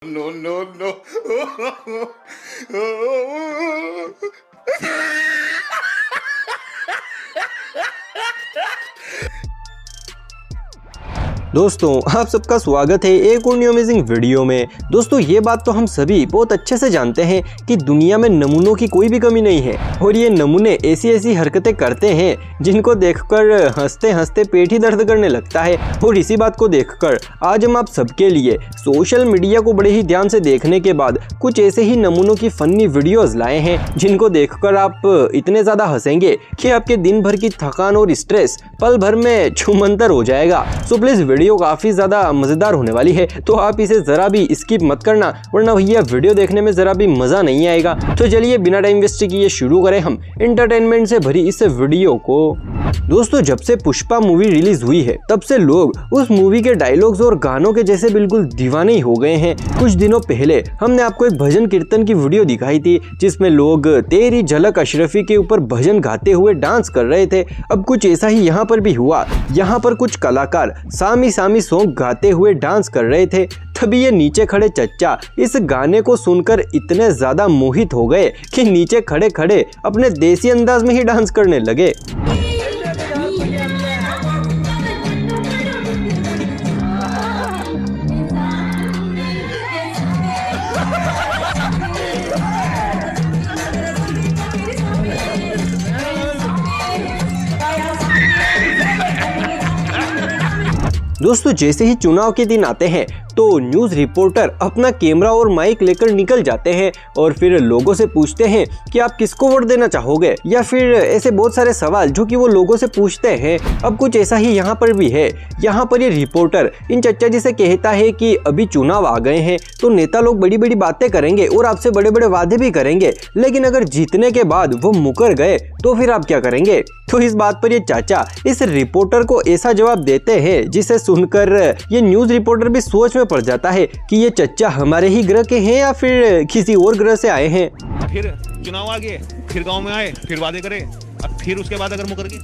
no, no, no. दोस्तों आप सबका स्वागत है एक और न्यू अमेजिंग वीडियो में। दोस्तों ये बात तो हम सभी बहुत अच्छे से जानते हैं कि दुनिया में नमूनों की कोई भी कमी नहीं है और ये नमूने ऐसी ऐसी हरकतें करते हैं जिनको देखकर हंसते हंसते पेट ही दर्द करने लगता है। और इसी बात को देखकर आज हम आप सबके लिए सोशल मीडिया को बड़े ही ध्यान से देखने के बाद कुछ ऐसे ही नमूनों की फनी वीडियोज लाए हैं जिनको देखकर आप इतने ज़्यादा हंसेंगे कि आपके दिन भर की थकान और स्ट्रेस पल भर में छूमंतर हो जाएगा। सो प्लीज़ वीडियो काफी ज्यादा मजेदार होने वाली है तो आप इसे जरा भी स्किप मत करना वरना भैया वीडियो देखने में जरा भी मजा नहीं आएगा। तो चलिए बिना टाइम वेस्ट किए शुरू करें हम एंटरटेनमेंट से भरी इस वीडियो को। दोस्तों जब से पुष्पा मूवी रिलीज हुई है तब से लोग उस मूवी के डायलॉग्स और गानों के जैसे बिल्कुल दीवाने ही हो गए हैं। कुछ दिनों पहले हमने आपको एक भजन कीर्तन की वीडियो दिखाई थी जिसमें लोग तेरी झलक अशरफी के ऊपर भजन गाते हुए डांस कर रहे थे। अब कुछ ऐसा ही यहाँ पर भी हुआ। यहाँ पर कुछ कलाकार सामी सामी सॉन्ग गाते हुए डांस कर रहे थे। तभी ये नीचे खड़े चच्चा इस गाने को सुनकर इतने ज्यादा मोहित हो गए कि नीचे खड़े खड़े अपने देसी अंदाज में ही डांस करने लगे। दोस्तों जैसे ही चुनाव के दिन आते हैं तो न्यूज़ रिपोर्टर अपना कैमरा और माइक लेकर निकल जाते हैं और फिर लोगों से पूछते हैं कि आप किसको वोट देना चाहोगे, या फिर ऐसे बहुत सारे सवाल जो कि वो लोगों से पूछते हैं। अब कुछ ऐसा ही यहाँ पर भी है। यहाँ पर ये रिपोर्टर इन चच्चा जी से कहता है कि अभी चुनाव आ गए हैं तो नेता लोग बड़ी बड़ी बातें करेंगे और आपसे बड़े बड़े वादे भी करेंगे, लेकिन अगर जीतने के बाद वो मुकर गए तो फिर आप क्या करेंगे। तो इस बात पर ये चाचा इस रिपोर्टर को ऐसा जवाब देते हैं जिसे सुनकर ये न्यूज़ रिपोर्टर भी सोच में पड़ जाता है कि ये चच्चा हमारे ही ग्रह के हैं या फिर किसी और ग्रह से आए हैं। फिर चुनाव आ गए, फिर गांव में आए, फिर वादे करे, अब फिर उसके बाद अगर मुकर गए।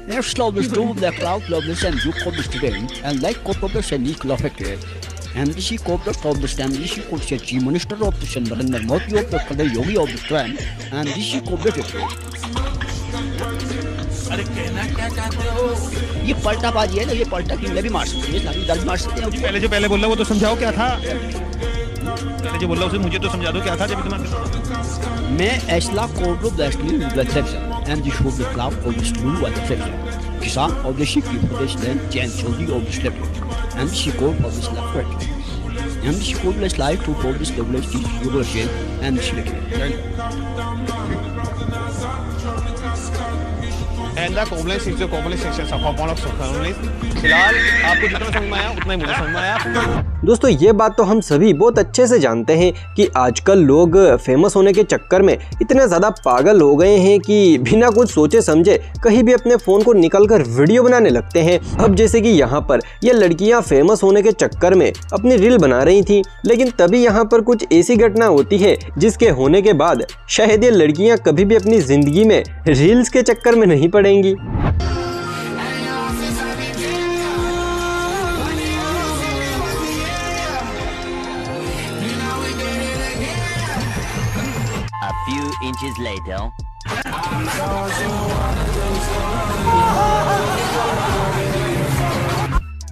Next love is true, the cloud loveless and you call this today, and like co-publish and equal affected. And this is co-publish of the stand, this is co-publish Chief Minister of the Narendra Modi of the Khaled Yogi of the trend, and this is co-publish. अरे कहना क्या चाहते हो? ये पलटाबाजी है ना, ये पलटा की भी मार सकते हैं, इस्लामी दल मार सकते हैं। पहले जो पहले बोल रहा वो तो समझाओ क्या था। पहले जो बोल रहा उसे मुझे तो समझा दो क्या था जब इतना। मैं ऐसला code of the steel with exception and this should be cloud of the stool with exception किसान ऑफ द शिप की president Jain Chaudhary of the state and she code of this left and she code less life to for this WHT Eurasian and And the complex is the complex sections of one of फिलहाल आपको जितना समझ में आया उतना ही मुझे समझ में आया। दोस्तों ये बात तो हम सभी बहुत अच्छे से जानते हैं कि आजकल लोग फेमस होने के चक्कर में इतने ज़्यादा पागल हो गए हैं कि बिना कुछ सोचे समझे कहीं भी अपने फ़ोन को निकालकर वीडियो बनाने लगते हैं। अब जैसे कि यहाँ पर ये लड़कियाँ फेमस होने के चक्कर में अपनी रील बना रही थी, लेकिन तभी यहाँ पर कुछ ऐसी घटना होती है जिसके होने के बाद शायद ये लड़कियाँ कभी भी अपनी ज़िंदगी में रील्स के चक्कर में नहीं पड़ेंगी। A few inches later.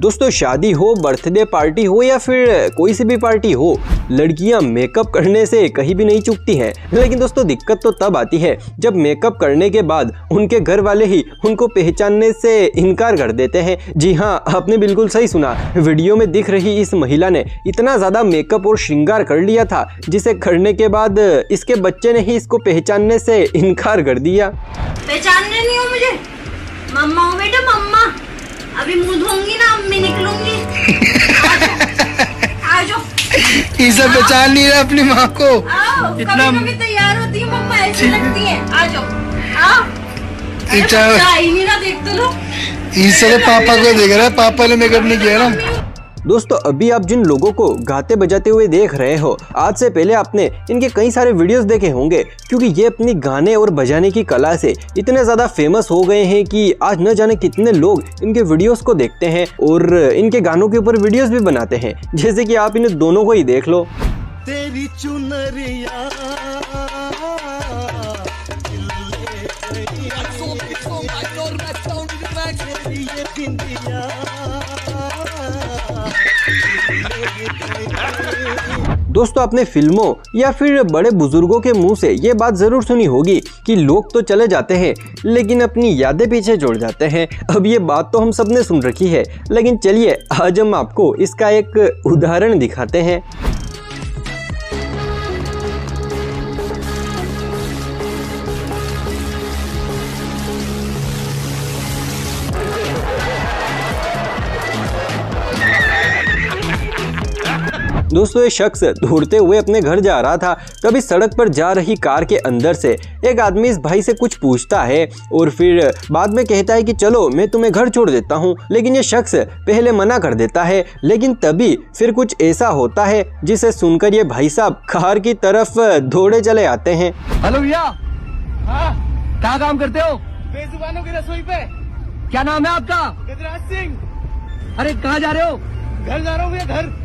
दोस्तों शादी हो, बर्थडे पार्टी हो या फिर कोई सी भी पार्टी हो, लड़कियां मेकअप करने से कहीं भी नहीं चूकती हैं। लेकिन दोस्तों दिक्कत तो तब आती है जब मेकअप करने के बाद उनके घर वाले ही उनको पहचानने से इनकार कर देते हैं। जी हाँ, आपने बिल्कुल सही सुना। वीडियो में दिख रही इस महिला ने इतना ज़्यादा मेकअप और श्रृंगार कर लिया था जिसे करने के बाद इसके बच्चे ने ही इसको पहचानने से इनकार कर दिया। पहचानने नहीं हो मुझे? मम्मा हो बेटा, मम्मा। अभी मुंह धोऊंगी ना, अम्मी निकलूंगी। आ जाओ। इसे पहचान नहीं रहा अपनी माँ को। इतना कभी तैयार होती है मम्मा, ऐसी लगती है। आ जाओ। आओ। ही नहीं रहा, देख तो लो। इसे पापा को देख रहा है, पापा ने मेकअप नहीं किया ना। दोस्तों अभी आप जिन लोगों को गाते बजाते हुए देख रहे हो, आज से पहले आपने इनके कई सारे वीडियोस देखे होंगे, क्योंकि ये अपनी गाने और बजाने की कला से इतने ज़्यादा फेमस हो गए हैं कि आज न जाने कितने लोग इनके वीडियोस को देखते हैं और इनके गानों के ऊपर वीडियोस भी बनाते हैं। जैसे कि आप इन दोनों को ही देख लो। तेरी चुनरिया दोस्तों आपने फिल्मों या फिर बड़े बुजुर्गों के मुंह से ये बात जरूर सुनी होगी कि लोग तो चले जाते हैं लेकिन अपनी यादें पीछे छोड़ जाते हैं। अब ये बात तो हम सब ने सुन रखी है, लेकिन चलिए आज हम आपको इसका एक उदाहरण दिखाते हैं। दोस्तों ये शख्स दौड़ते हुए अपने घर जा रहा था, तभी सड़क पर जा रही कार के अंदर से एक आदमी इस भाई से कुछ पूछता है और फिर बाद में कहता है कि चलो मैं तुम्हें घर छोड़ देता हूँ। लेकिन ये शख्स पहले मना कर देता है, लेकिन तभी फिर कुछ ऐसा होता है जिसे सुनकर ये भाई साहब कार की तरफ दौड़े चले आते हैं। हेलो भैया, क्या काम करते हो? बेजुबानों की रसोई पे। क्या नाम है आपका? गजराज सिंह। अरे कहाँ जा रहे हो? घर जा रहा हूँ भैया, घर।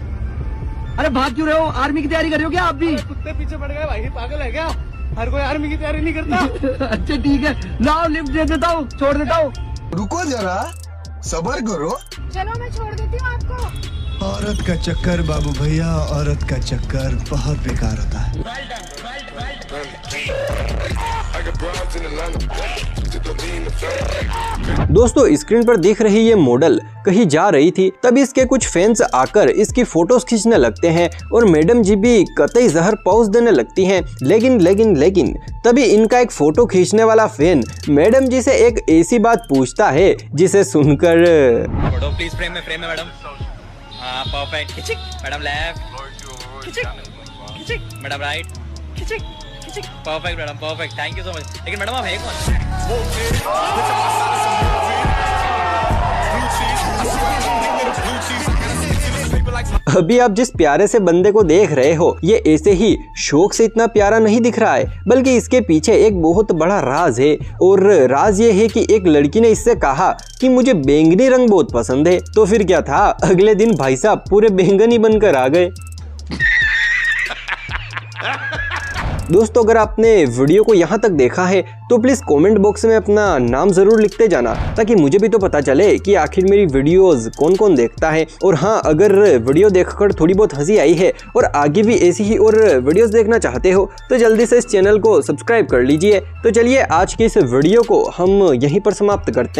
अरे भाग क्यों रहे हो? आर्मी की तैयारी कर रहे हो क्या आप भी? कुत्ते पीछे पड़ गए भाई, पागल है क्या? हर कोई आर्मी की तैयारी नहीं करता। अच्छा ठीक है, लाओ लिफ्ट दे देता हूँ, छोड़ देता हूँ। रुको जरा, सब्र करो। चलो मैं छोड़ देती हूँ आपको। औरत का चक्कर बाबू भैया, औरत का चक्कर बहुत बेकार होता है। दोस्तों स्क्रीन पर दिख रही ये मॉडल कहीं जा रही थी, तभी इसके कुछ फैंस आकर इसकी फोटोज खींचने लगते हैं और मैडम जी भी कतई जहर पौज देने लगती हैं। लेकिन तभी इनका एक फोटो खींचने वाला फैन मैडम जी से एक ऐसी बात पूछता है जिसे सुनकर फोटो प्लीज फ्रेम में मैडम। हाँ परफेक्ट। खिचिक मैडम, लेफ्ट खिचिक मैडम, राइट खिचिक perfect madam, perfect, thank you so much. लेकिन मैडम आप है कौन? अभी आप जिस प्यारे से बंदे को देख रहे हो, ये ऐसे ही शौक से इतना प्यारा नहीं दिख रहा है, बल्कि इसके पीछे एक बहुत बड़ा राज है। और राज ये है कि एक लड़की ने इससे कहा कि मुझे बैंगनी रंग बहुत पसंद है। तो फिर क्या था, अगले दिन भाई साहब पूरे बैंगनी बनकर आ गए। दोस्तों अगर आपने वीडियो को यहाँ तक देखा है तो प्लीज़ कमेंट बॉक्स में अपना नाम ज़रूर लिखते जाना, ताकि मुझे भी तो पता चले कि आखिर मेरी वीडियोस कौन कौन देखता है। और हाँ, अगर वीडियो देखकर थोड़ी बहुत हंसी आई है और आगे भी ऐसी ही और वीडियोस देखना चाहते हो तो जल्दी से इस चैनल को सब्सक्राइब कर लीजिए। तो चलिए आज की इस वीडियो को हम यहीं पर समाप्त करते हैं।